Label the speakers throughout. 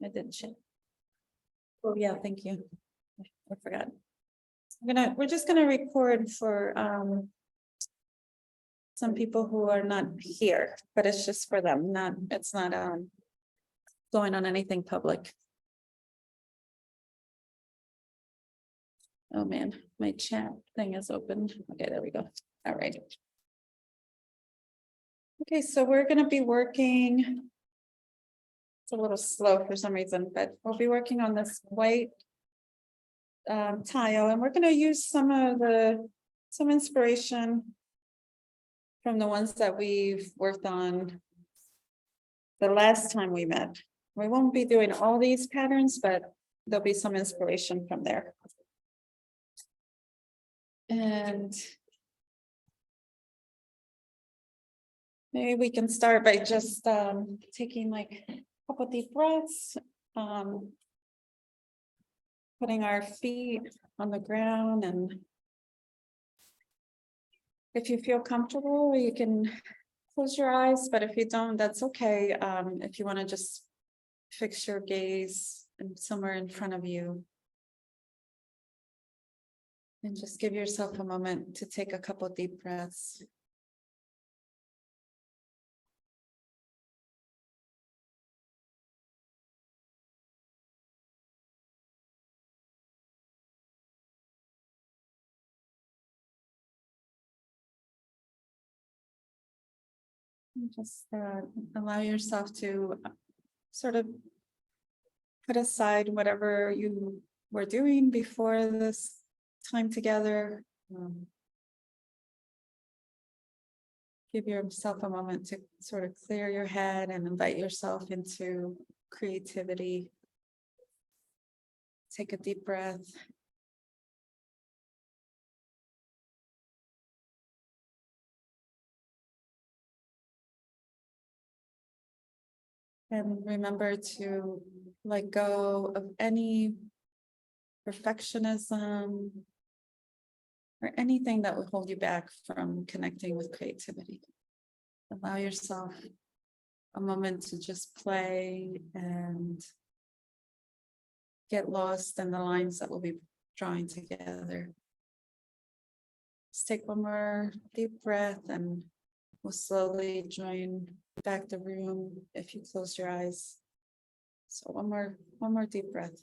Speaker 1: I didn't check. Oh, yeah, thank you. I forgot. We're just gonna record for some people who are not here, but it's just for them, it's not going on anything public. Oh man, my chat thing is open. Okay, there we go. All right. Okay, so we're gonna be working. It's a little slow for some reason, but we'll be working on this white tile, and we're gonna use some inspiration from the ones that we've worked on the last time we met. We won't be doing all these patterns, but there'll be some inspiration from there. And maybe we can start by just taking like a couple deep breaths, putting our feet on the ground, and if you feel comfortable, you can close your eyes, but if you don't, that's okay. If you want to just fix your gaze somewhere in front of you. And just give yourself a moment to take a couple deep breaths. And just allow yourself to sort of put aside whatever you were doing before this time together. Give yourself a moment to sort of clear your head and invite yourself into creativity. Take a deep breath. And remember to let go of any perfectionism or anything that would hold you back from connecting with creativity. Allow yourself a moment to just play and get lost in the lines that we'll be drawing together. Let's take one more deep breath and we'll slowly join back the room if you close your eyes. So one more deep breath.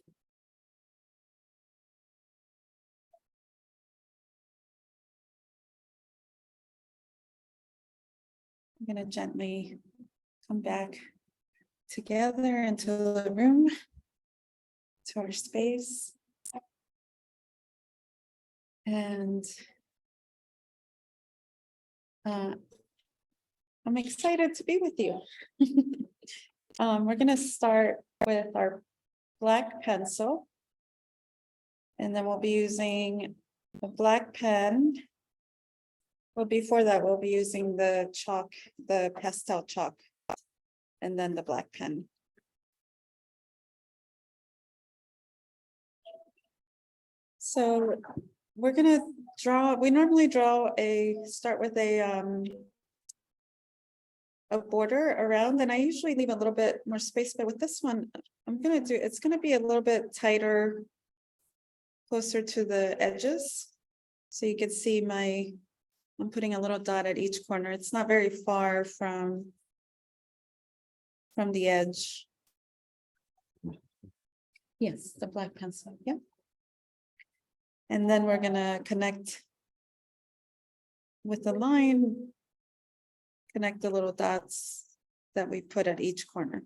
Speaker 1: I'm going to gently come back together into the room, to our space. And I'm excited to be with you. We're going to start with our black pencil. And then we'll be using a black pen. Well, before that, we'll be using the chalk, the pastel chalk, and then the black pen. So we're gonna draw, we normally start with a border around, and I usually leave a little bit more space, but with this one, it's gonna be a little bit tighter, closer to the edges. So you can see I'm putting a little dot at each corner. It's not very far from the edge. Yes, the black pencil, yeah. And then we're gonna connect with the line, connect the little dots that we put at each corner.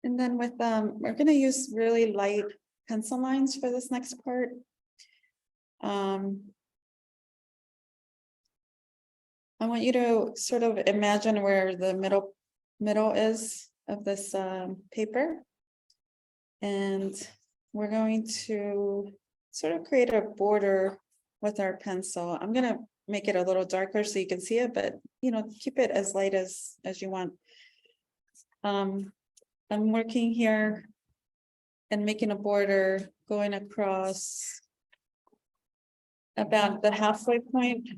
Speaker 1: And then with we're gonna use really light pencil lines for this next part. I want you to sort of imagine where the middle is of this paper. And we're going to sort of create a border with our pencil. I'm gonna make it a little darker so you can see it, but keep it as light as you want. I'm working here and making a border going across about the halfway point.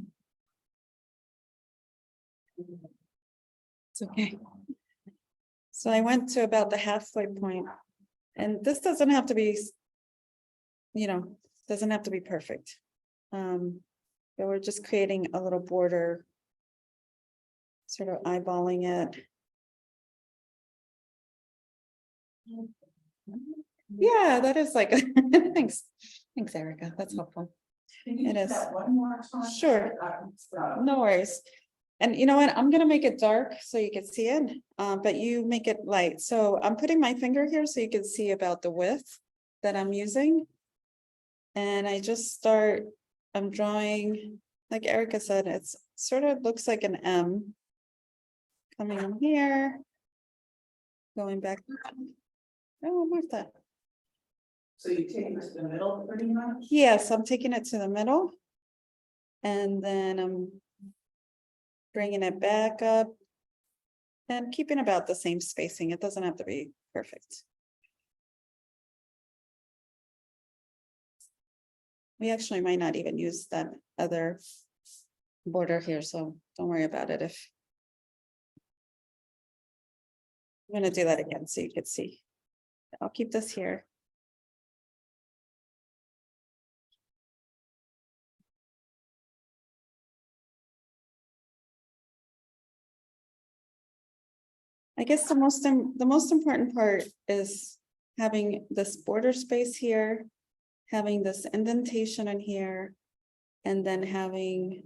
Speaker 1: It's okay. So I went to about the halfway point, and this doesn't have to be, doesn't have to be perfect. But we're just creating a little border, sort of eyeballing it. Yeah, that is like, thanks, Erica, that's helpful. It is. Sure, no worries. And you know what, I'm gonna make it dark so you can see it, but you make it light. So I'm putting my finger here so you can see about the width that I'm using. And I just start, I'm drawing, like Erica said, it's sort of looks like an M. Coming in here. Going back. Oh, Martha.
Speaker 2: So you take it to the middle pretty much?
Speaker 1: Yes, I'm taking it to the middle. And then I'm bringing it back up. And keeping about the same spacing. It doesn't have to be perfect. We actually might not even use that other border here, so don't worry about it if. I'm gonna do that again so you can see. I'll keep this here. I guess the most important part is having this border space here, having this indentation in here, and then having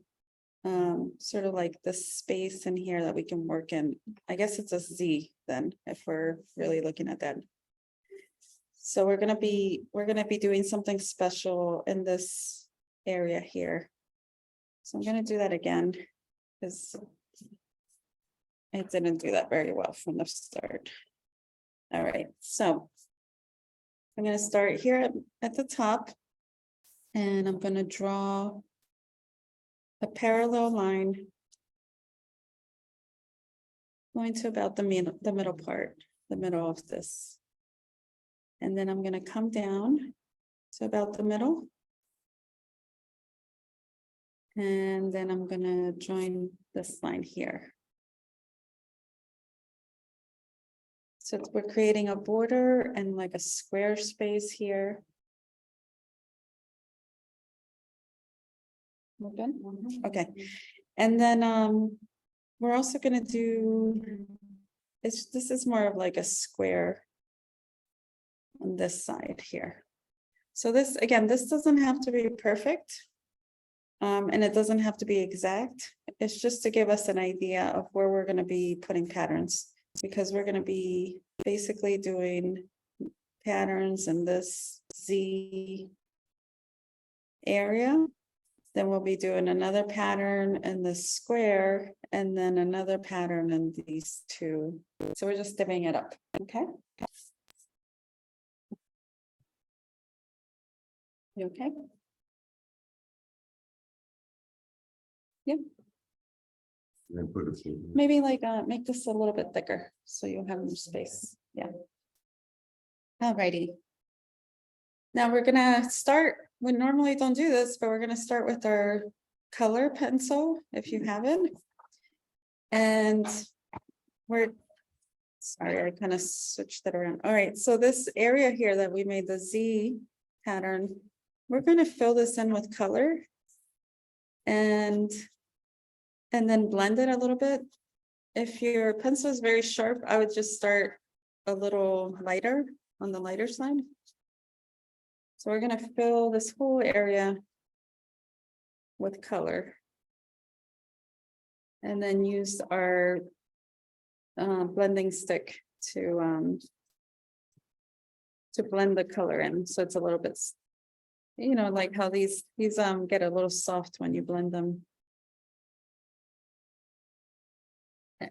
Speaker 1: sort of like this space in here that we can work in. I guess it's a Z then, if we're really looking at that. So we're gonna be doing something special in this area here. So I'm gonna do that again, because I didn't do that very well from the start. All right, so I'm gonna start here at the top, and I'm gonna draw a parallel line going to about the middle part, the middle of this. And then I'm gonna come down to about the middle. And then I'm gonna join this line here. So we're creating a border and like a square space here. We're good? Okay. And then we're also gonna do, this is more of like a square on this side here. So this, again, this doesn't have to be perfect. And it doesn't have to be exact. It's just to give us an idea of where we're gonna be putting patterns, because we're gonna be basically doing patterns in this Z area. Then we'll be doing another pattern in the square, and then another pattern in these two. So we're just divvying it up, okay? You okay? Yep. Maybe like make this a little bit thicker so you'll have more space. Yeah. Alrighty. Now we're gonna start, we normally don't do this, but we're gonna start with our color pencil, if you have it. And we're, sorry, I kind of switched that around. All right, so this area here that we made the Z pattern, we're gonna fill this in with color. And then blend it a little bit. If your pencil is very sharp, I would just start a little lighter on the lighter side. So we're gonna fill this whole area with color. And then use our blending stick to blend the color in. So it's a little bit, like how these get a little soft when you blend them.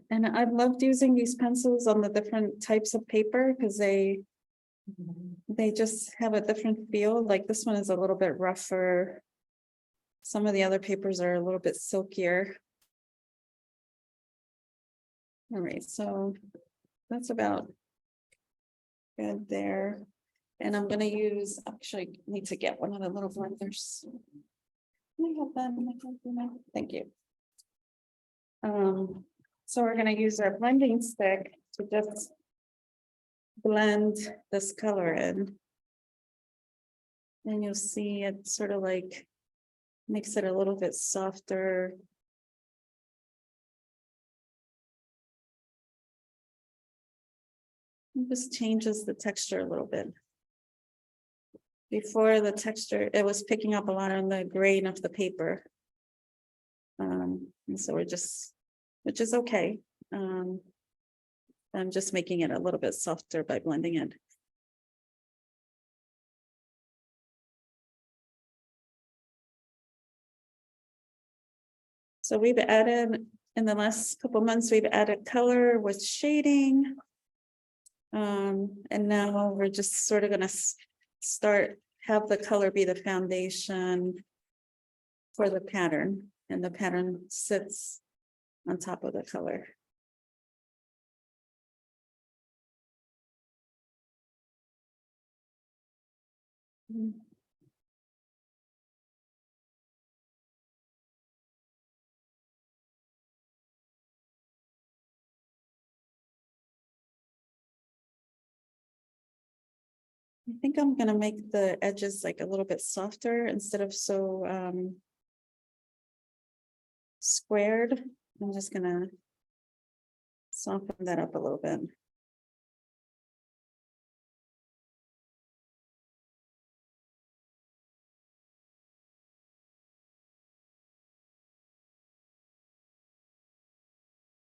Speaker 1: And I've loved using these pencils on the different types of paper because they just have a different feel. Like this one is a little bit rougher. Some of the other papers are a little bit silkier. All right, so That's about good there. And I'm gonna use, actually I need to get one of the little blenders. Can I have that in my computer? Thank you. So we're gonna use our blending stick to just blend this color in. And you'll see it sort of like makes it a little bit softer. It just changes the texture a little bit. Before the texture, it was picking up a lot on the grain of the paper. And so we're just, which is okay. I'm just making it a little bit softer by blending it. So we've added, in the last couple months, we've added color with shading. And now we're just sort of gonna have the color be the foundation for the pattern, and the pattern sits on top of the color. I think I'm gonna make the edges like a little bit softer instead of so squared. I'm just gonna soften that up a little bit.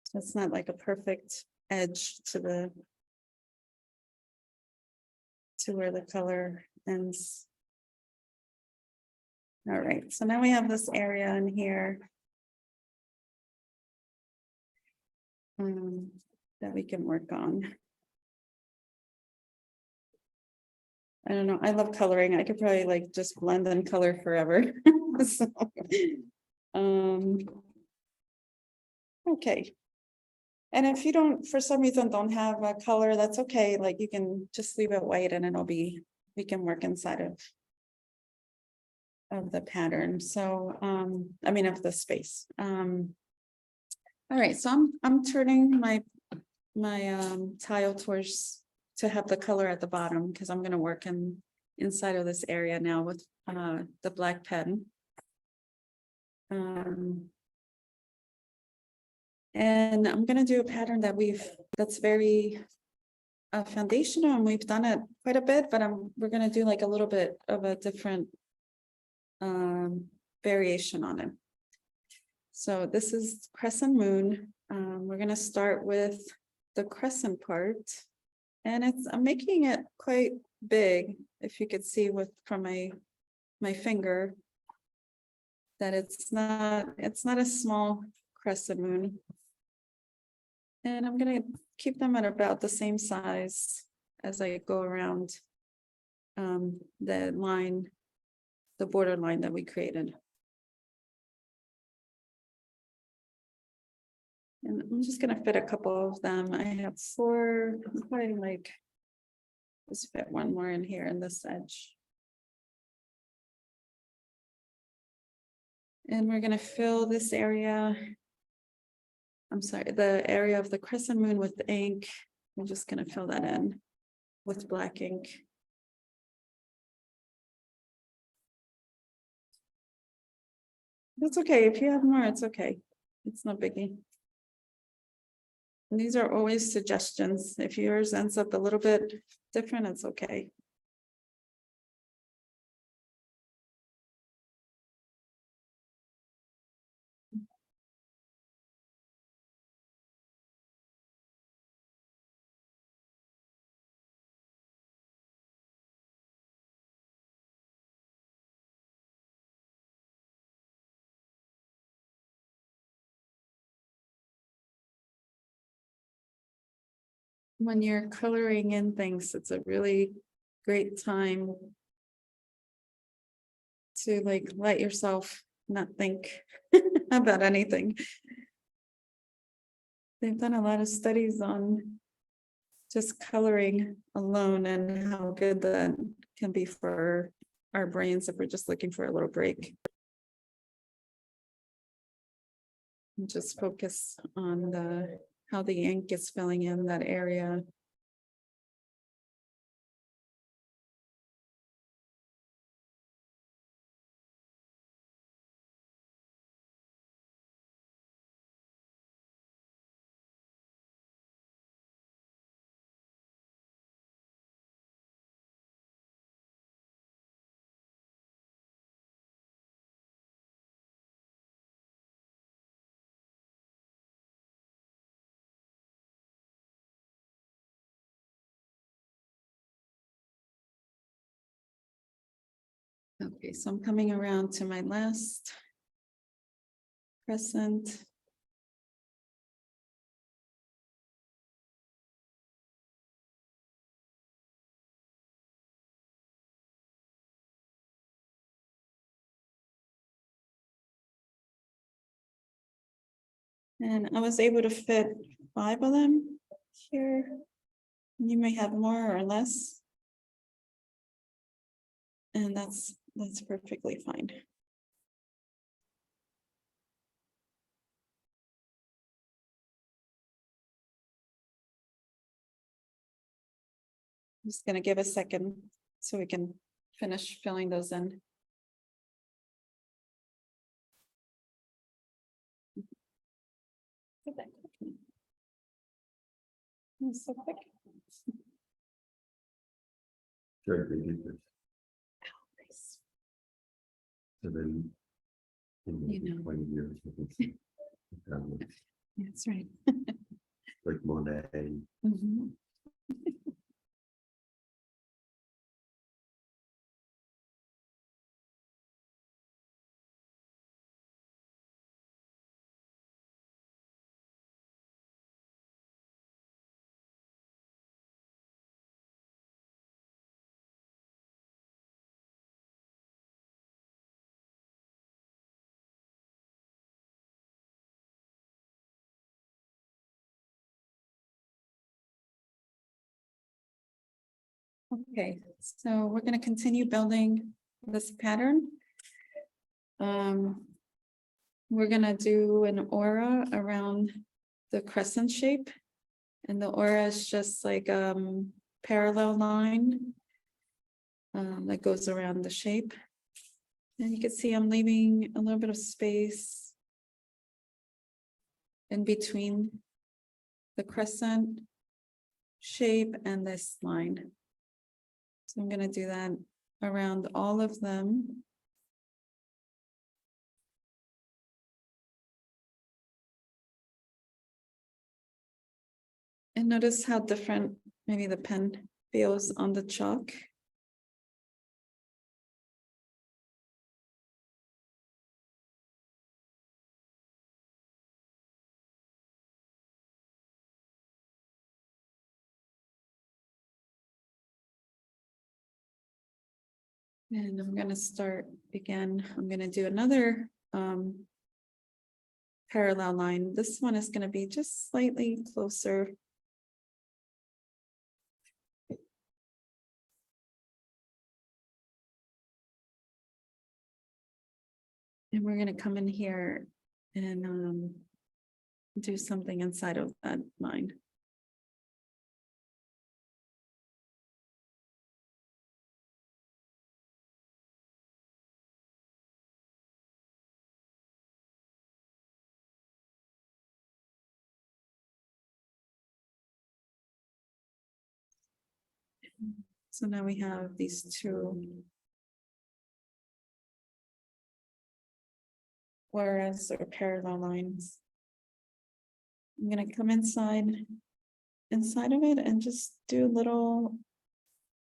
Speaker 1: So it's not like a perfect edge to where the color ends. All right, so now we have this area in here. That we can work on. I don't know, I love coloring. I could probably like just blend and color forever. So, okay. And if you don't, for some reason, don't have a color, that's okay. Like you can just leave it white and it'll be, we can work inside of the pattern. So, I mean, of the space. All right, so I'm turning my tile towards to have the color at the bottom because I'm gonna work inside of this area now with the black pen. And I'm gonna do a pattern that's very foundational, and we've done it quite a bit, but we're gonna do like a little bit of a different variation on it. So this is crescent moon. We're gonna start with the crescent part, and I'm making it quite big. If you could see from my finger, that it's not a small crescent moon. And I'm gonna keep them at about the same size as I go around the border line that we created. And I'm just gonna fit a couple of them. I have 4, probably like, just fit one more in here in this edge. And we're gonna fill this area. I'm sorry, the area of the crescent moon with the ink. I'm just gonna fill that in with black ink. That's okay. If you have more, it's okay. It's no biggie. And these are always suggestions. If yours ends up a little bit different, it's okay. When you're coloring in things, it's a really great time to like let yourself not think about anything. They've done a lot of studies on just coloring alone and how good that can be for our brains if we're just looking for a little break. And just focus on how the ink is filling in that area. Okay, so I'm coming around to my last crescent. And I was able to fit 5 of them here. You may have more or less. And that's perfectly fine. I'm just gonna give a second so we can finish filling those in. Look at that quick. It's so quick.
Speaker 3: Sure, they did this.
Speaker 1: Nice.
Speaker 3: So then. In
Speaker 1: You know.
Speaker 3: 20 years.
Speaker 1: That's right.
Speaker 3: Like Monet.
Speaker 1: Mhm. Okay, so we're gonna continue building this pattern. We're gonna do an aura around the crescent shape. And the aura is just like parallel line that goes around the shape. And you can see I'm leaving a little bit of space in between the crescent shape and this line. So I'm gonna do that around all of them. And notice how different maybe the pen feels on the chalk. And I'm gonna start again. I'm gonna do another parallel line. This one is gonna be just slightly closer. And we're gonna come in here and do something inside of that line. So now we have these two auras or parallel lines. I'm gonna come inside of it and just do little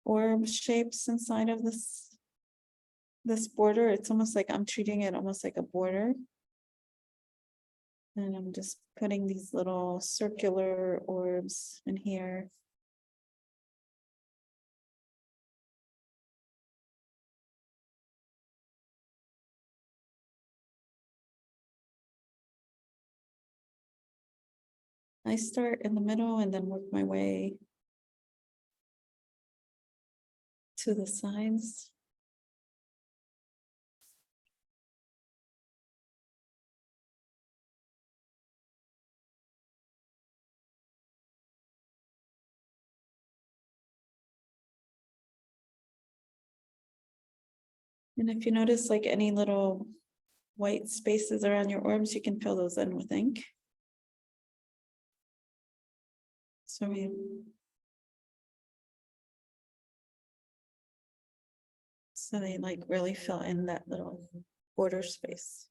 Speaker 1: orb shapes inside of this border. It's almost like I'm treating it almost like a border. And I'm just putting these little circular orbs in here. I start in the middle and then work my way to the sides. And if you notice like any little white spaces around your orbs, you can fill those in with ink. So they like really fill in that little border space.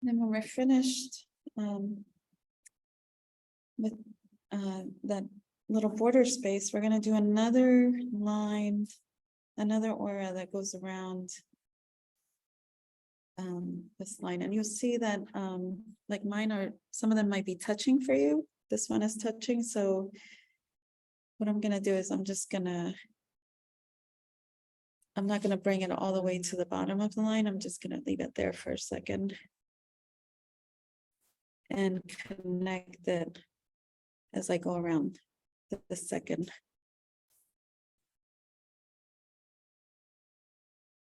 Speaker 1: Then when we're finished with that little border space, we're gonna do another line, another aura that goes around this line, and you'll see that like mine are, some of them might be touching for you. This one is touching, so what I'm gonna do is I'm not gonna bring it all the way to the bottom of the line. I'm just gonna leave it there for a second and connect it as I go around the second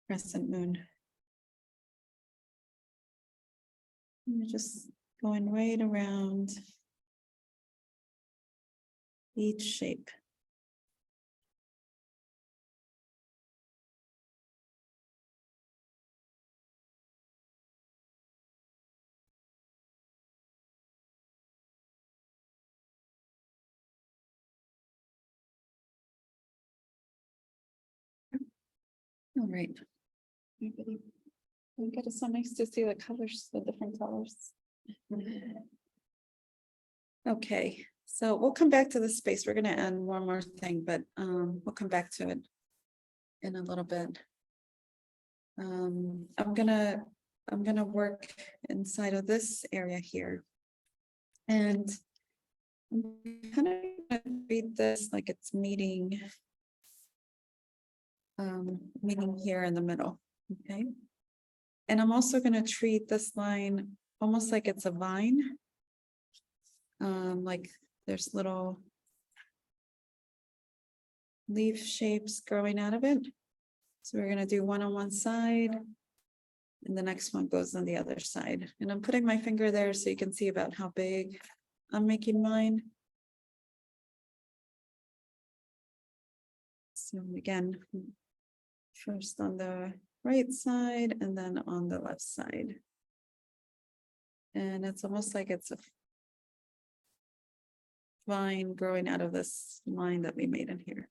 Speaker 1: crescent moon. You're just going right around each shape. All right. It's so nice to see the colors, the different colors. Okay, so we'll come back to the space. We're gonna add one more thing, but we'll come back to it in a little bit. I'm gonna work inside of this area here. And I'm kind of gonna read this like it's meeting here in the middle, okay? And I'm also gonna treat this line almost like it's a vine. Like there's little leaf shapes growing out of it. So we're gonna do one on one side, and the next one goes on the other side. And I'm putting my finger there so you can see about how big I'm making mine. So again, first on the right side and then on the left side. And it's almost like it's a vine growing out of this line that we made in here.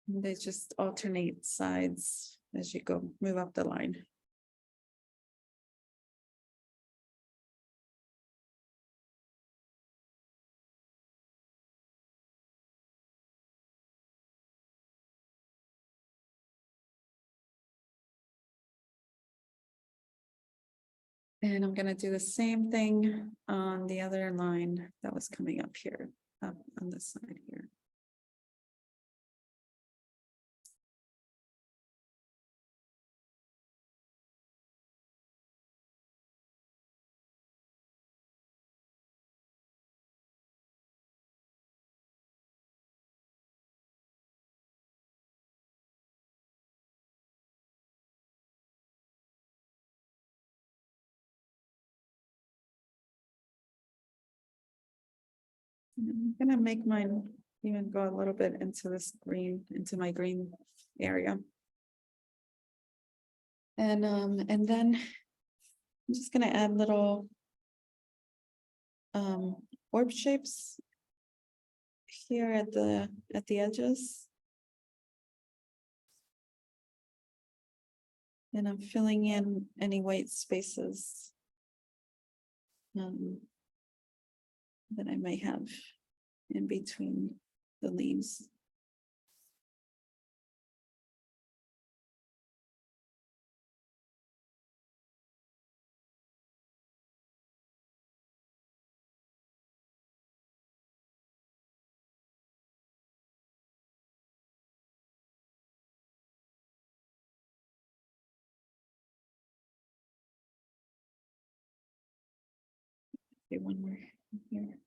Speaker 1: And they just alternate sides as you go, move up the line. And I'm gonna do the same thing on the other line that was coming up here, up on this side here. I'm gonna make mine even go a little bit into this green, into my green area. And then I'm just gonna add little orb shapes here at the edges. And I'm filling in any white spaces that I may have in between the leaves. Okay, one more here.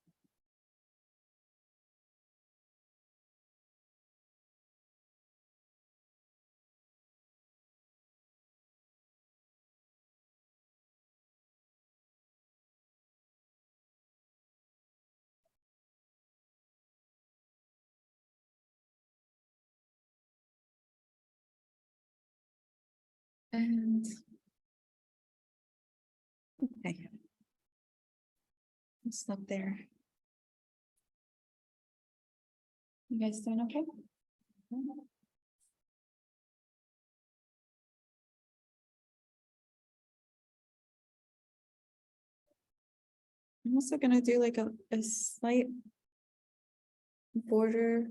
Speaker 1: And okay. I'll stop there. You guys doing okay? I'm also gonna do like a slight border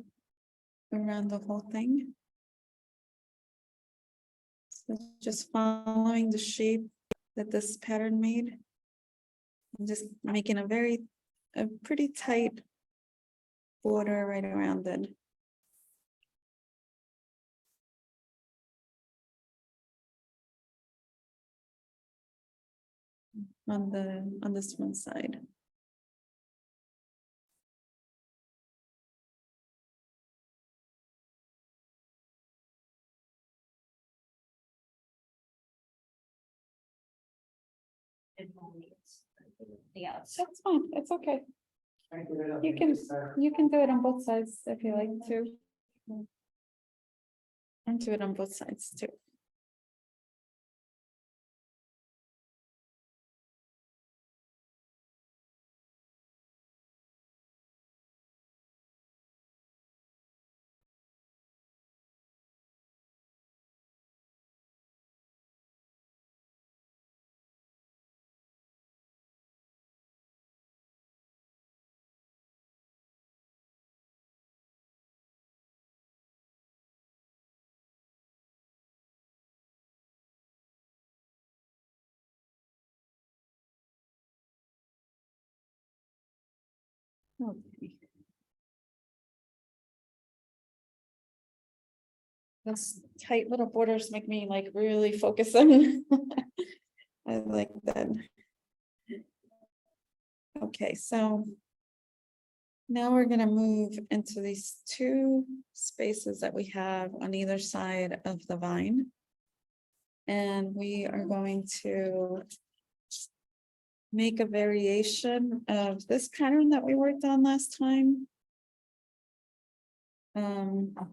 Speaker 1: around the whole thing. So just following the shape that this pattern made. I'm just making a pretty tight border right around it. On this one side.
Speaker 4: Yeah.
Speaker 1: That's fine, it's okay. You can do it on both sides if you like to. And do it on both sides too. Okay. Those tight little borders make me like really focus on. I like that. Okay, so now we're gonna move into these two spaces that we have on either side of the vine. And we are going to make a variation of this pattern that we worked on last time. Let's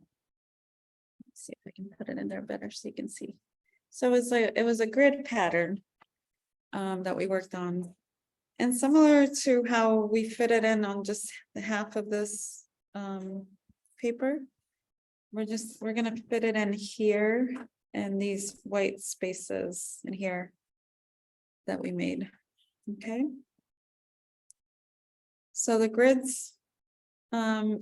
Speaker 1: see if I can put it in there better so you can see. So it was a grid pattern that we worked on. And similar to how we fit it in on just the half of this paper, we're gonna fit it in here and these white spaces in here that we made. Okay. So the grids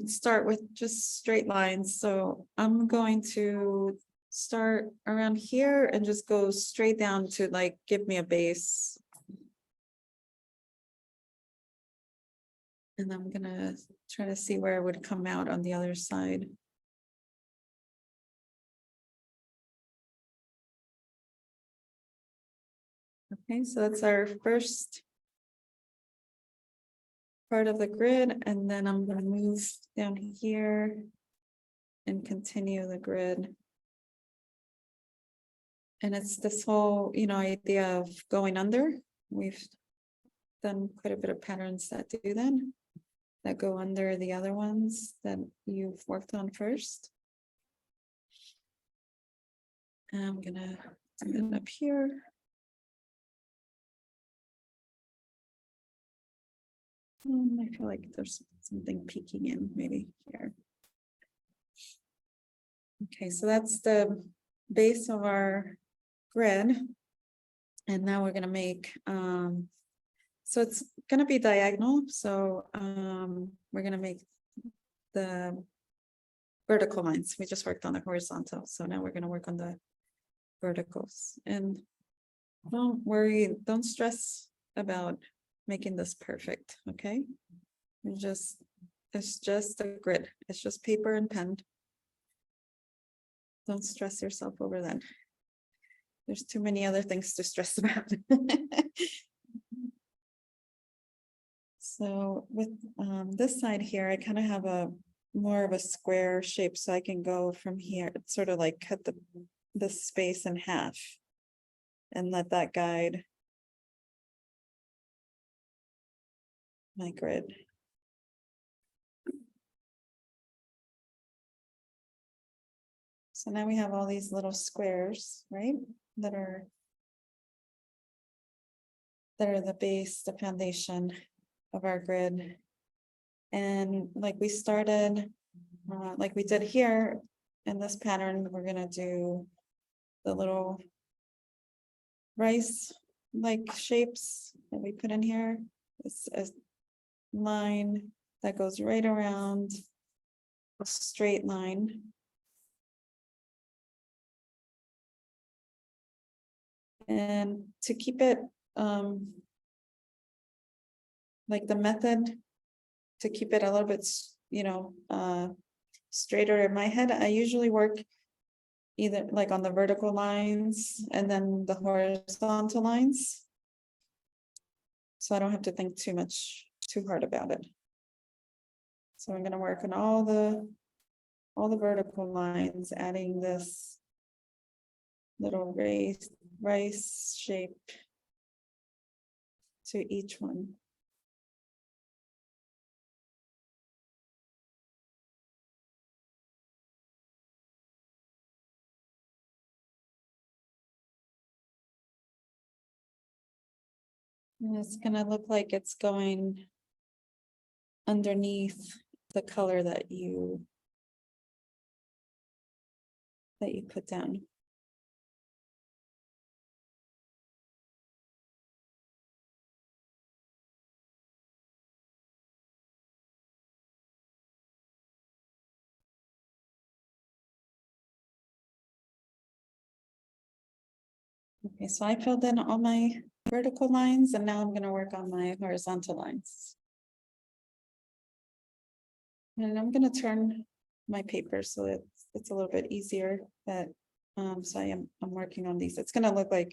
Speaker 1: start with just straight lines. So I'm going to start around here and just go straight down to like give me a base. And I'm gonna try to see where it would come out on the other side. Okay, so that's our first part of the grid, and then I'm gonna move down here and continue the grid. And it's this whole, idea of going under. We've done quite a bit of patterns that do that. that go under the other ones that you've worked on first. And I'm gonna do it up here. I feel like there's something peeking in maybe here. Okay, so that's the base of our grid. And now we're gonna make, so it's gonna be diagonal, so we're gonna make the vertical lines. We just worked on the horizontal, so now we're gonna work on the verticals. And don't worry, don't stress about making this perfect, okay? It's just a grid. It's just paper and pen. Don't stress yourself over that. There's too many other things to stress about. So with this side here, I kind of have a more of a square shape, so I can go from here, sort of like cut the space in half and let that guide my grid. So now we have all these little squares, right? That are the base, the foundation of our grid. And like we started, like we did here in this pattern, we're gonna do the little rice-like shapes that we put in here. It's a line that goes right around a straight line. And to keep it like the method, to keep it a little bit, straighter in my head, I usually work either like on the vertical lines and then the horizontal lines. So I don't have to think too hard about it. So I'm gonna work on all the vertical lines, adding this little rice shape to each one. And it's gonna look like it's going underneath the color that you put down. Okay, so I filled in all my vertical lines and now I'm gonna work on my horizontal lines. And I'm gonna turn my paper so it's a little bit easier, but so I'm working on these. It's gonna look like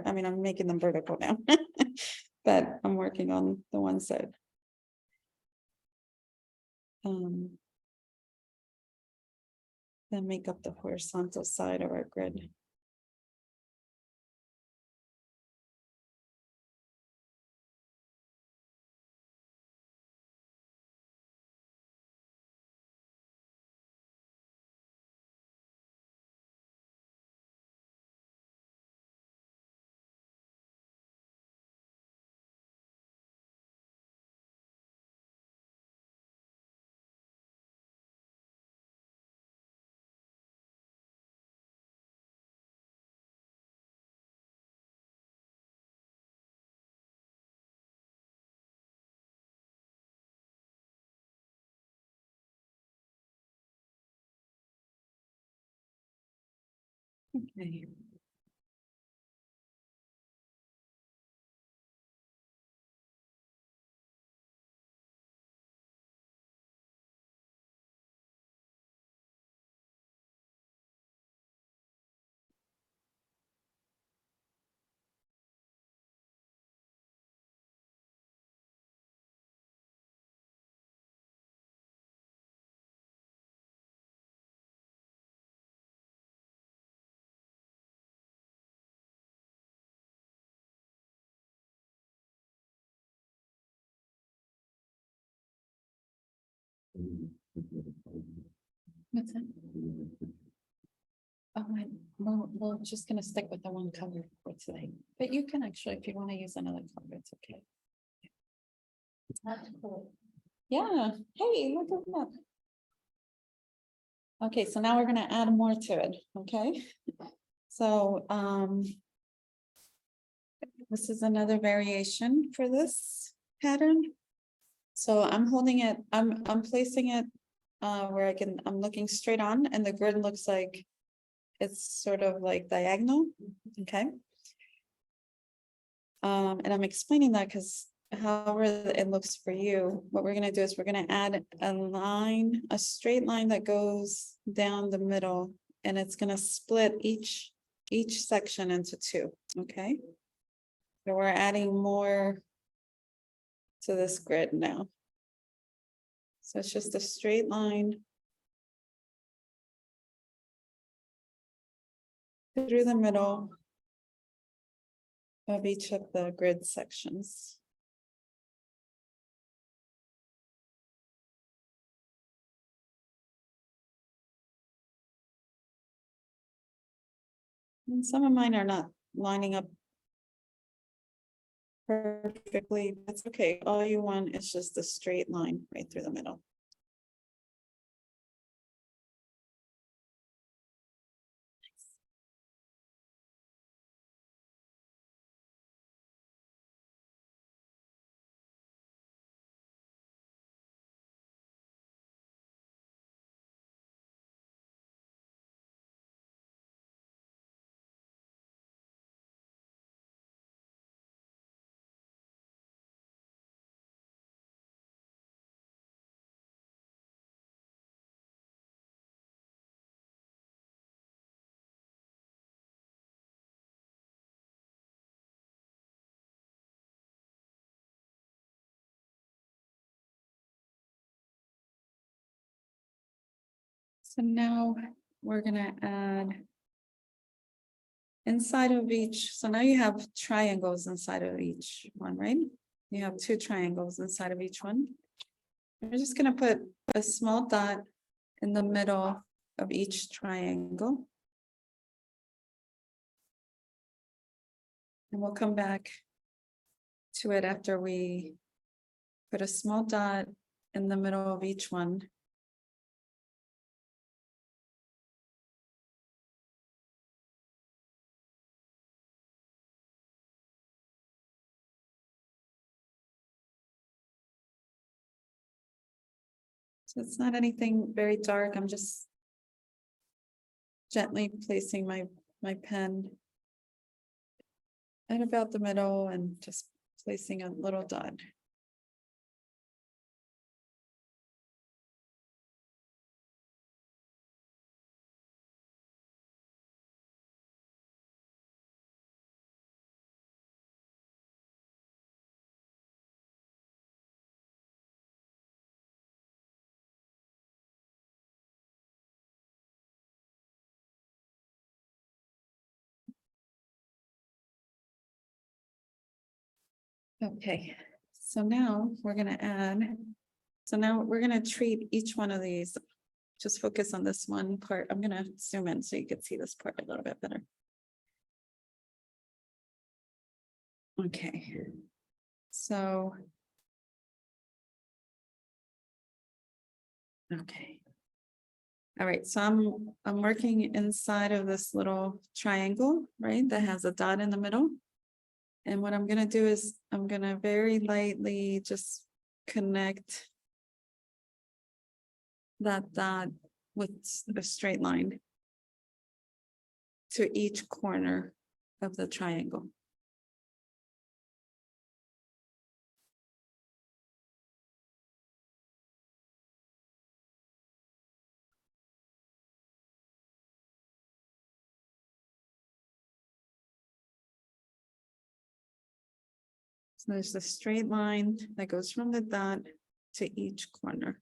Speaker 1: I'm making them vertical now. But I'm working on the ones that make up the horizontal side of our grid. Okay. What's that? Oh, we're just gonna stick with the one color for today, but you can actually, if you wanna use another color, it's okay. That's cool. Yeah, hey, look at that. Okay, so now we're gonna add more to it, okay? So, this is another variation for this pattern. So I'm holding it, I'm placing it where I'm looking straight on and the grid looks like it's sort of like diagonal, okay? And I'm explaining that because however it looks for you, what we're gonna do is we're gonna add a line, a straight line that goes down the middle, and it's gonna split each section into two, okay? So we're adding more to this grid now. So it's just a straight line through the middle of each of the grid sections. And some of mine are not lining up perfectly. That's okay. All you want is just a straight line right through the middle. So now we're gonna add inside of each, so now you have triangles inside of each one, right? You have two triangles inside of each one. We're just gonna put a small dot in the middle of each triangle. And we'll come back to it after we put a small dot in the middle of each one. So it's not anything very dark. I'm just gently placing my pen at about the middle and just placing a little dot. Okay, so now we're gonna add, so now we're gonna treat each one of these. Just focus on this one part. I'm gonna zoom in so you can see this part a little bit better. Okay, so. Okay. All right, so I'm working inside of this little triangle, right, that has a dot in the middle. And what I'm gonna do is I'm gonna very lightly just connect that dot with a straight line to each corner of the triangle. So there's a straight line that goes from the dot to each corner.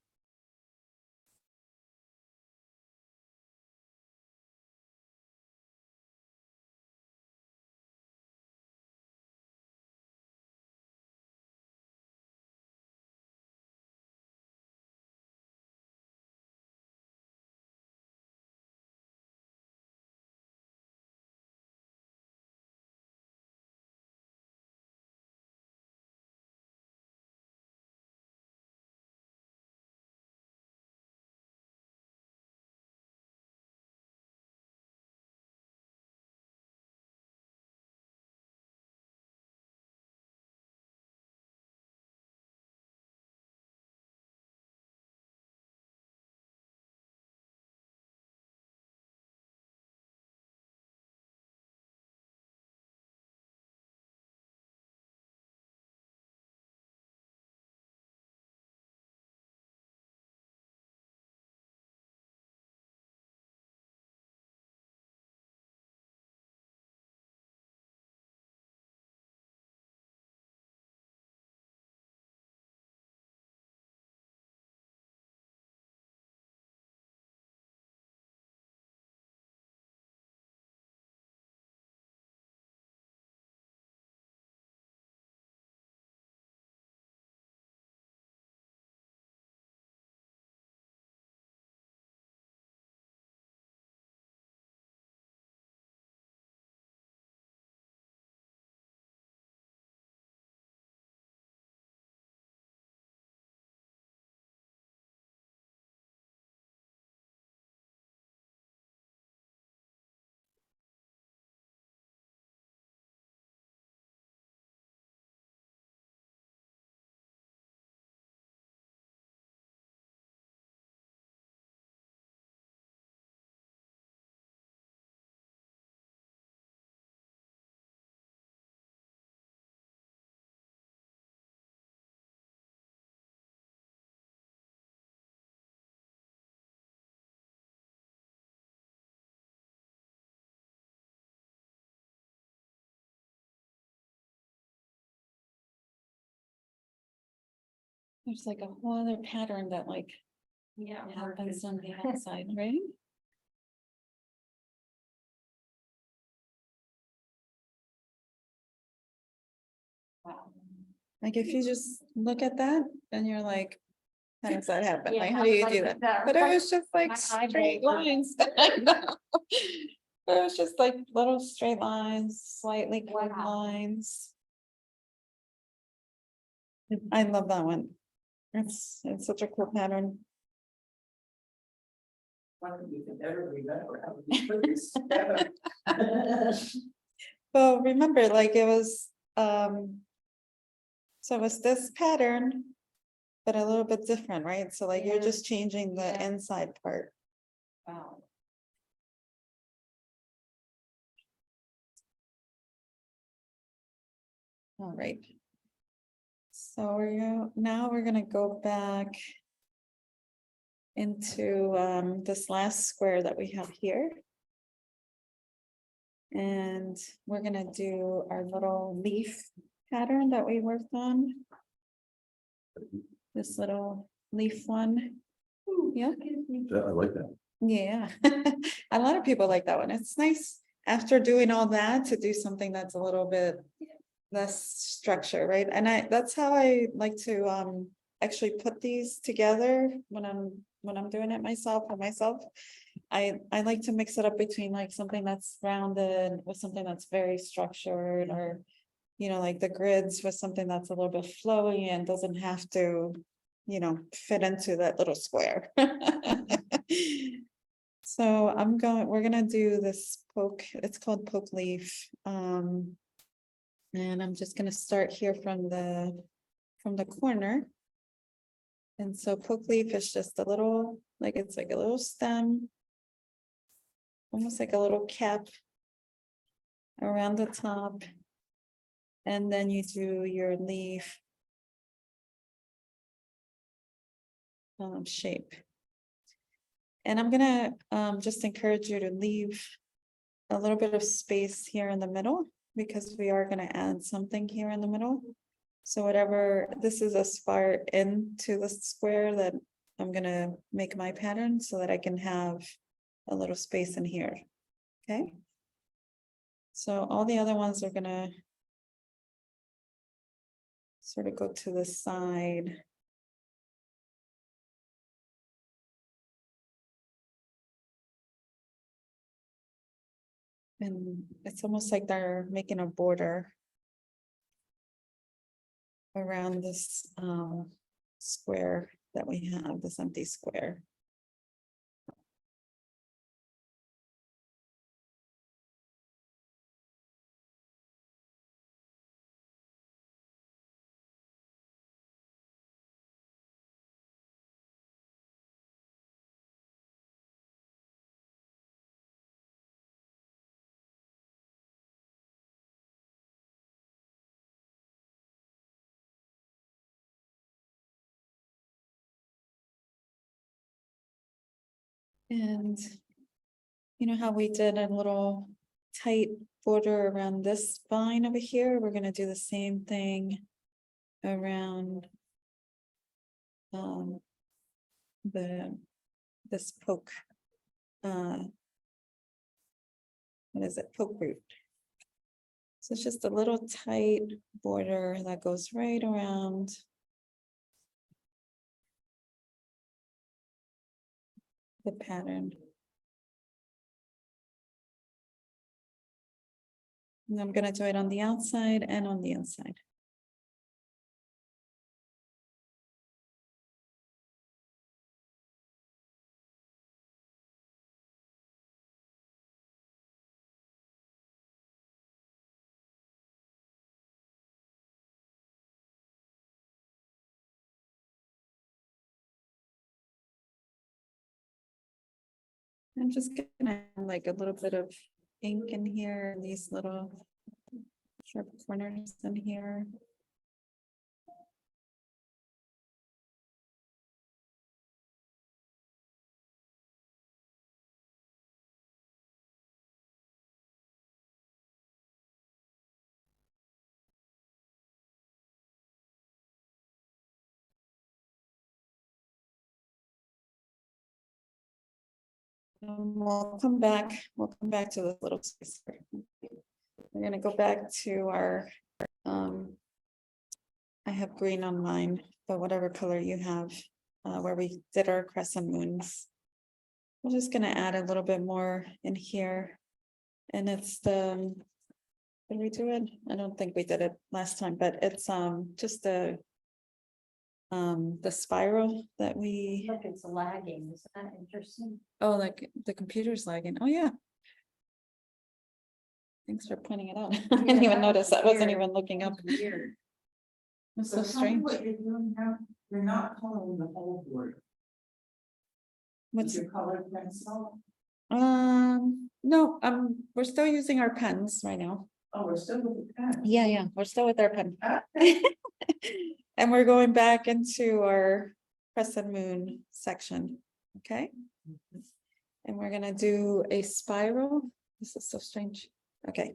Speaker 1: There's like a whole other pattern that like
Speaker 4: Yeah.
Speaker 1: happens on the outside, right?
Speaker 4: Wow.
Speaker 1: Like if you just look at that, then you're like, how does that happen?
Speaker 4: Yeah,
Speaker 1: Like, how
Speaker 4: I
Speaker 1: do
Speaker 4: was
Speaker 1: you
Speaker 4: like,
Speaker 1: do that?
Speaker 4: that
Speaker 1: But it
Speaker 4: was
Speaker 1: was just like
Speaker 4: my
Speaker 1: straight
Speaker 4: eyeball.
Speaker 1: lines. I know. It was just like little straight lines, slightly curved
Speaker 4: Wow.
Speaker 1: lines. I love that one. It's such a cool pattern.
Speaker 2: One you can never remember how we put this together.
Speaker 1: Well, remember, like it was, so it was this pattern, but a little bit different, right? So like you're
Speaker 4: Yeah.
Speaker 1: just changing the
Speaker 4: Yeah.
Speaker 1: inside part.
Speaker 4: Wow.
Speaker 1: All right. So now we're gonna go back into this last square that we have here. And we're gonna do our little leaf pattern that we worked on. This little leaf one. Yeah,
Speaker 3: Yeah, I like that.
Speaker 1: yeah. A lot of people like that one. It's nice after doing all that to do something that's a little bit less structure, right? And that's how I like to actually put these together when I'm doing it myself for myself. I like to mix it up between like something that's rounded with something that's very structured, or like the grids with something that's a little bit flowy and doesn't have to fit into that little square. So we're gonna do this poke, it's called poke leaf. And I'm just gonna start here from the corner. And so poke leaf is just a little, like it's like a little stem. Almost like a little cap around the top. And then you do your leaf shape. And I'm gonna just encourage you to leave a little bit of space here in the middle, because we are gonna add something here in the middle. So whatever, this is as far into the square that I'm gonna make my pattern so that I can have a little space in here, okay? So all the other ones are gonna sort of go to the side. And it's almost like they're making a border around this square that we have, this empty square. And you know how we did a little tight border around this vine over here? We're gonna do the same thing around this poke. What is it? Poke root. So it's just a little tight border that goes right around the pattern. And I'm gonna do it on the outside and on the inside. I'm just gonna add like a little bit of ink in here, these little sharp corners in here. We'll come back to this little space. We're gonna go back to our, I have green on mine, but whatever color you have, where we did our crescent moons. We're just gonna add a little bit more in here. And it's the, did we do it? I don't think we did it last time, but it's just the spiral that we,
Speaker 4: Look, it's lagging. Isn't that interesting?
Speaker 1: oh, like the computer's lagging. Oh, yeah. Thanks for pointing it out. I didn't even notice. I wasn't even looking up.
Speaker 4: Weird.
Speaker 1: It's so
Speaker 2: tell me
Speaker 1: strange.
Speaker 2: what you're doing now, you're not coloring the whole board.
Speaker 1: What's,
Speaker 2: Your colored pencil.
Speaker 1: no, we're still using our pens right now.
Speaker 2: Oh, we're still with the pen.
Speaker 1: Yeah, we're still with our pen.
Speaker 2: Ah,
Speaker 1: And we're going back into our crescent moon section, okay? And we're gonna do a spiral. This is so strange. Okay,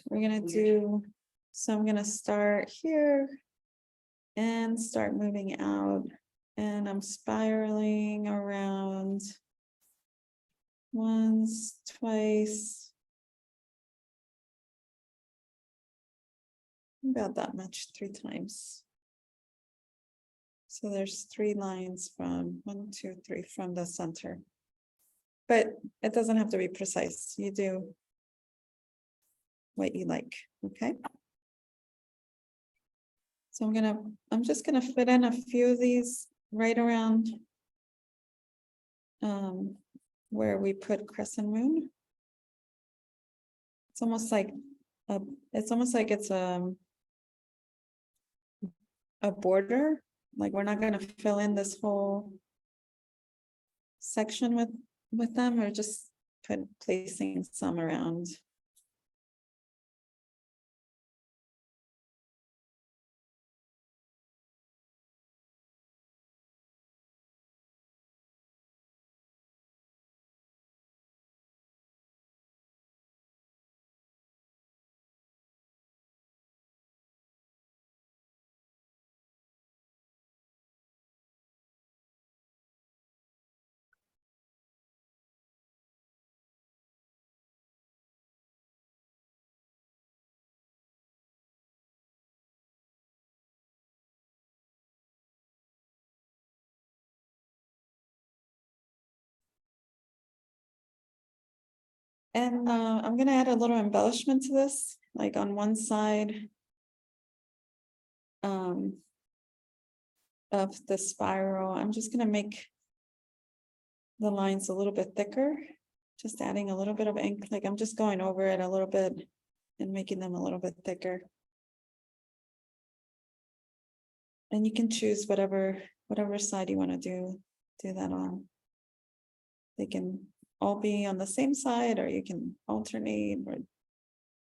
Speaker 1: we're gonna do, so I'm gonna start here and start moving out, and I'm spiraling around once, twice. About that much, 3 times. So there's 3 lines from 1, 2, 3 from the center. But it doesn't have to be precise. You do what you like, okay? So I'm just gonna fit in a few of these right around where we put crescent moon. It's almost like it's a border, like we're not gonna fill in this whole section with them, or just placing some around. And I'm gonna add a little embellishment to this, like on one side of the spiral. I'm just gonna make the lines a little bit thicker, just adding a little bit of ink, like I'm just going over it a little bit and making them a little bit thicker. And you can choose whatever side you want to do that on. They can all be on the same side, or you can alternate or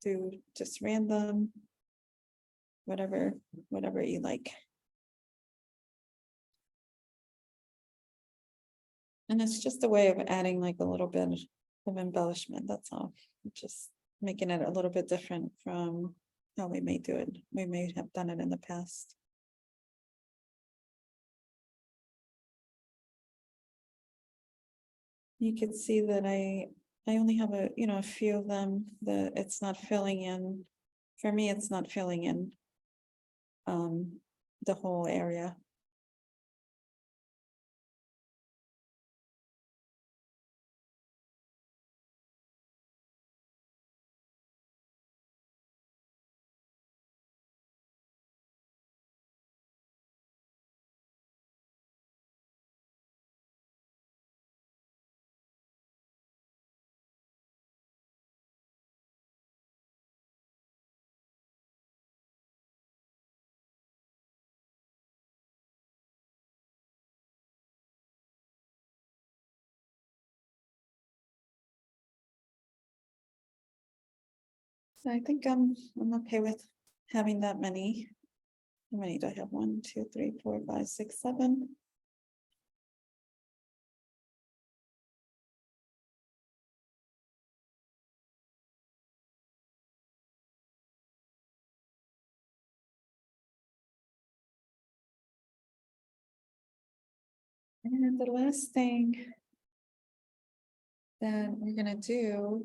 Speaker 1: do just random, whatever you like. And it's just a way of adding like a little bit of embellishment, that's all. Just making it a little bit different from how we may do it. We may have done it in the past. You can see that I only have a few of them, it's not filling in. For me, it's not filling in the whole area. So I think I'm okay with having that many. How many do I have? 1, 2, 3, 4, 5, 6, 7. And the last thing Then we're gonna do,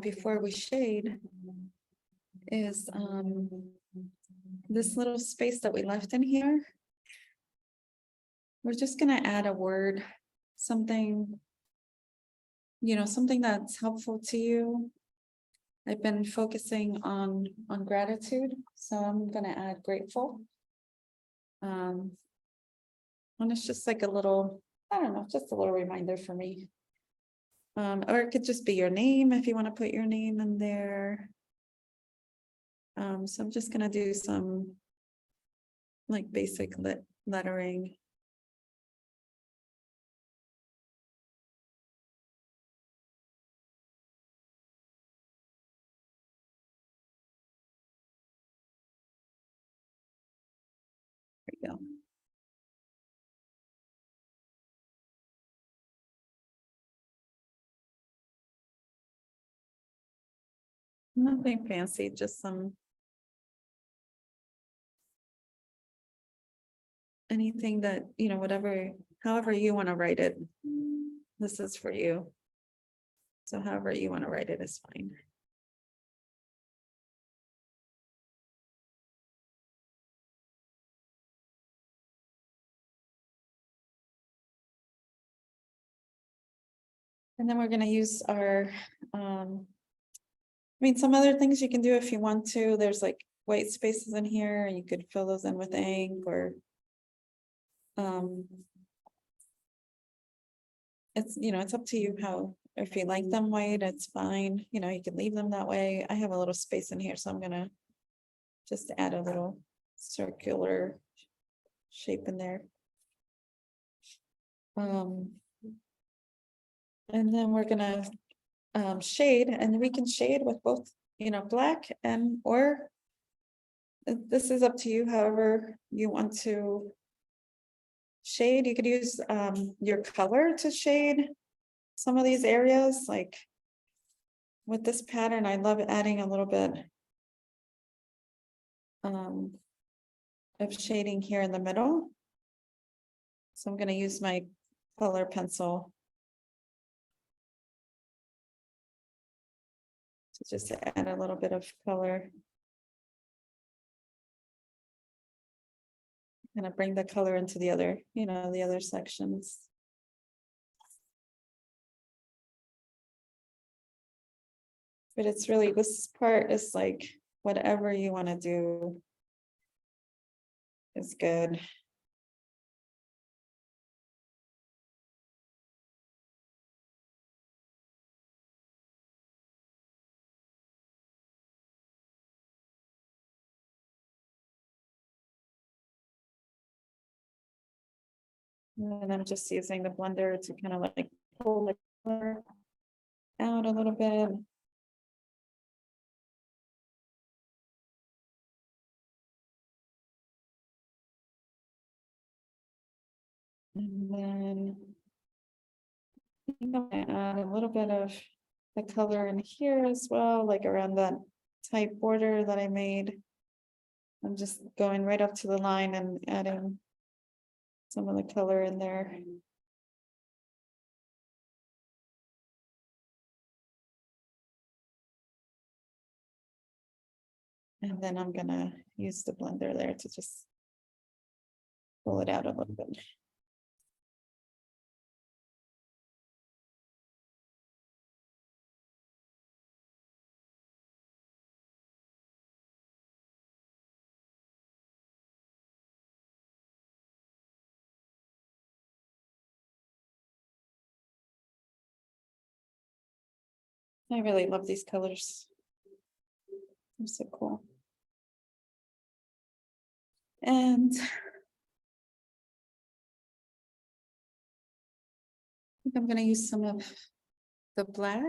Speaker 1: before we shade, is this little space that we left in here. We're just gonna add a word, something, something that's helpful to you. I've been focusing on gratitude, so I'm gonna add grateful. And it's just like a little, I don't know, just a little reminder for me. Or it could just be your name if you want to put your name in there. So I'm just gonna do some like basic lettering. There we go. Nothing fancy, just some. Anything that, whatever, however you want to write it. This is for you. So however you want to write it is fine. And then we're gonna use our, some other things you can do if you want to. There's like white spaces in here. You could fill those in with ink or. It's up to you how, if you like them white, it's fine. You can leave them that way. I have a little space in here, so I'm gonna just add a little circular shape in there. And then we're gonna shade, and we can shade with both, black and or this is up to you, however you want to shade. You could use your color to shade some of these areas, like with this pattern. I love adding a little bit of shading here in the middle. So I'm going to use my color pencil to just add a little bit of color. Kind of bring the color into the other, the other sections. But it's really, this part is like, whatever you want to do is good. And I'm just using the blender to kind of like pull the color out a little bit. And then I think I'm gonna add a little bit of the color in here as well, like around that tight border that I made. I'm just going right up to the line and adding some of the color in there. And then I'm gonna use the blender there to just pull it out a little bit. I really love these colors. They're so cool. And I think I'm gonna use some of the black.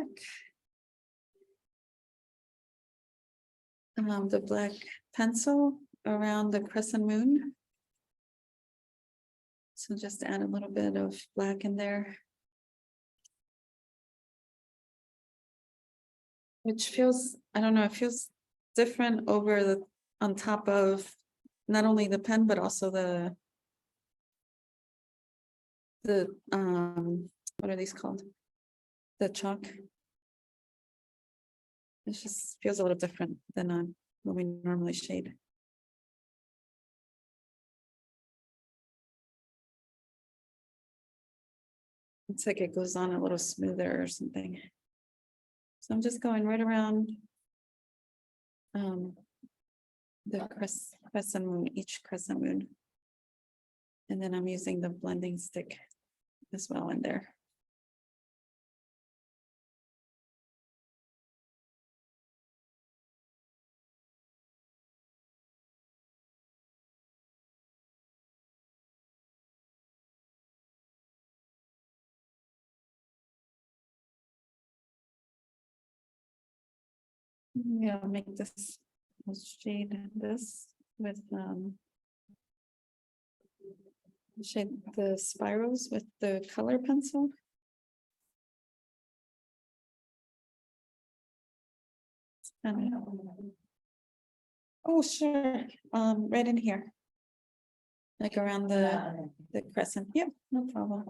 Speaker 1: The black pencil around the crescent moon. So just add a little bit of black in there. Which feels, I don't know, it feels different over the, on top of not only the pen, but also the what are these called? the chalk. It just feels a little different than when we normally shade. It's like it goes on a little smoother or something. So I'm just going right around the crescent moon, each crescent moon. And then I'm using the blending stick as well in there. Yeah, I'll make this, I'll shade this with shade the spirals with the color pencil. Oh, sure, right in here. Like around the crescent, yeah, no problem.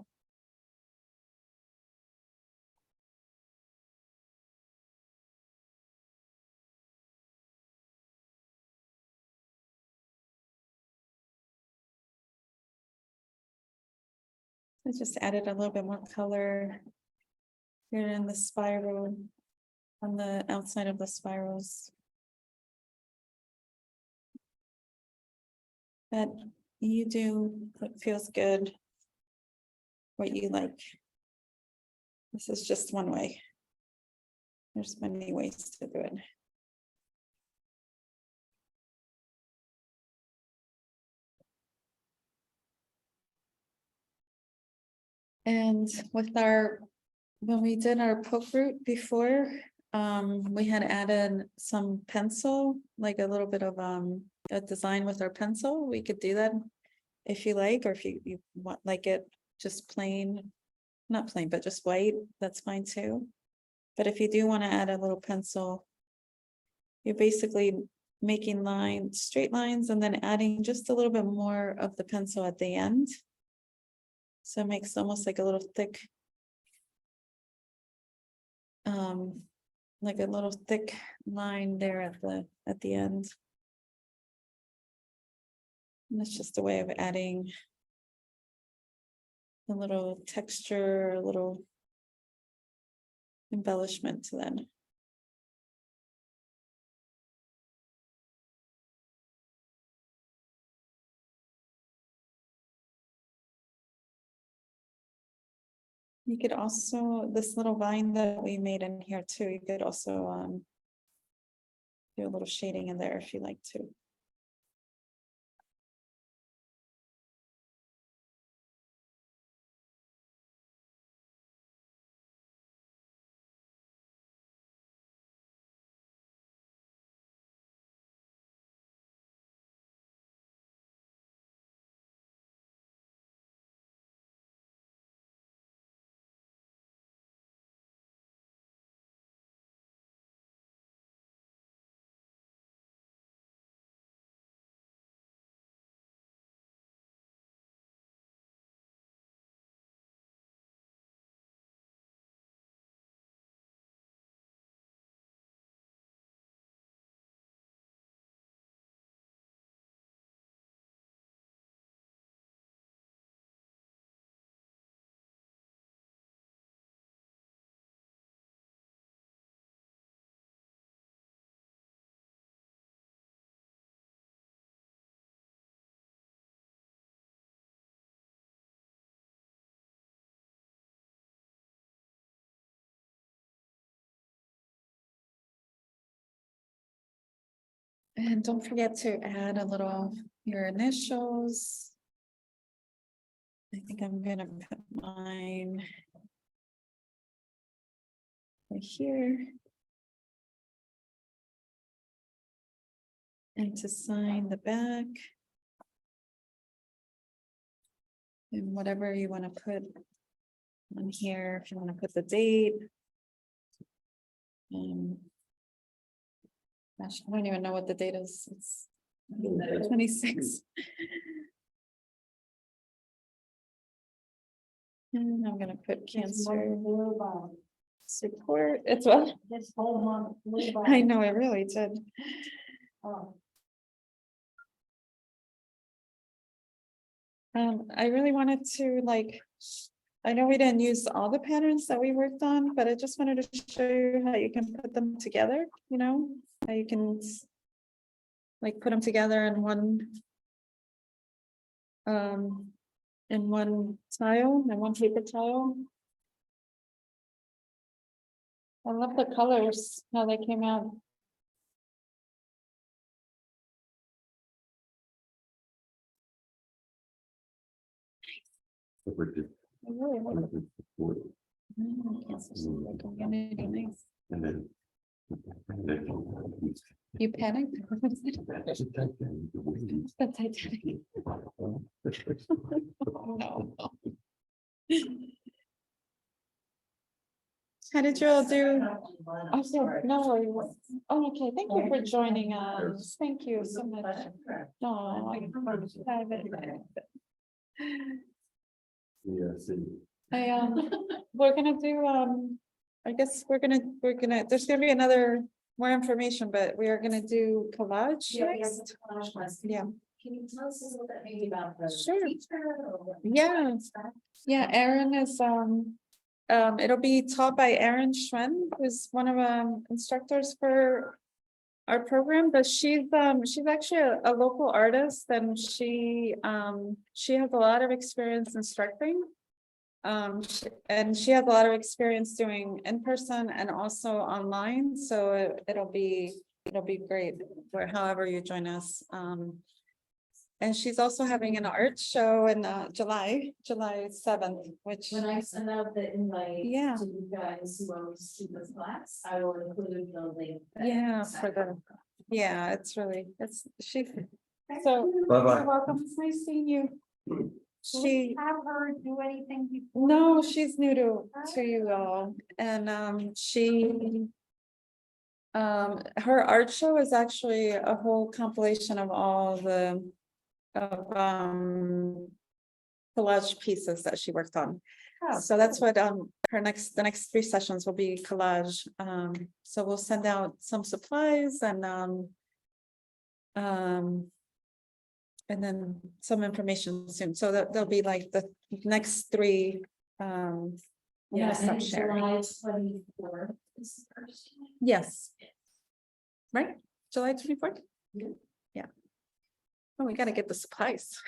Speaker 1: I just added a little bit more color here in the spiral, on the outside of the spirals. That you do what feels good, what you like. This is just one way. There's many ways to do it. And with our, when we did our poke root before, we had added some pencil, like a little bit of a design with our pencil. We could do that if you like, or if you want like it just plain, not plain, but just white, that's fine too. But if you do want to add a little pencil, you're basically making lines, straight lines, and then adding just a little bit more of the pencil at the end. So it makes almost like a little thick, like a little thick line there at the end. And it's just a way of adding a little texture, a little embellishment to that. You could also, this little vine that we made in here too, you could also do a little shading in there if you like to. And don't forget to add a little, your initials. I think I'm gonna put mine right here. And to sign the back. And whatever you want to put on here, if you want to put the date. Gosh, I don't even know what the date is. It's 26. And I'm gonna put Cancer. support, it's well,
Speaker 4: This whole month. flew by.
Speaker 1: I know, it really did.
Speaker 4: Oh,
Speaker 1: I really wanted to like, I know we didn't use all the patterns that we worked on, but I just wanted to show you how you can put them together, you know, how you can like put them together in one tile, in one paper tile. I love the colors, how they came out.
Speaker 3: So we're just-
Speaker 1: I really like it.
Speaker 3: we're just support,
Speaker 1: Kansas City, like, community, nice.
Speaker 3: and then- and then
Speaker 1: You panicked?
Speaker 3: That's a type thing, the wind.
Speaker 1: The Titanic. Oh, no. How did you all do? I said, no, oh, okay, thank you for joining us, thank you so much. No,
Speaker 3: Yeah, see.
Speaker 1: we're gonna do, I guess we're gonna, there's gonna be another, more information, but we are gonna do collage next. Yeah.
Speaker 4: Can you tell us a little bit maybe about the
Speaker 1: Sure.
Speaker 4: teacher or what?
Speaker 1: Yeah. Yeah, Erin is, it'll be taught by Erin Schwen, who's one of instructors for our program, but she's actually a local artist and she has a lot of experience instructing. And she has a lot of experience doing in person and also online, so it'll be great where however you join us. And she's also having an art show in July 7th, which,
Speaker 4: When I send out the invite
Speaker 1: Yeah.
Speaker 4: to you guys who want to see this class, I will include the link.
Speaker 1: yeah, for the, yeah, it's she, so.
Speaker 3: Bye-bye.
Speaker 1: You're welcome, it's nice seeing you. She,
Speaker 4: Have her do anything before?
Speaker 1: no, she's new to you all, and she. Her art show is actually a whole compilation of all the collage pieces that she worked on.
Speaker 4: Oh,
Speaker 1: So that's what the next 3 sessions will be collage. So we'll send out some supplies and then some information soon. So there'll be like the next 3. I'm
Speaker 4: Yeah,
Speaker 1: gonna stop
Speaker 4: and
Speaker 1: sharing.
Speaker 4: July 24th is the first one.
Speaker 1: Yes. Right, July 24th?
Speaker 4: Yeah.
Speaker 1: Yeah. Oh, we gotta get the supplies.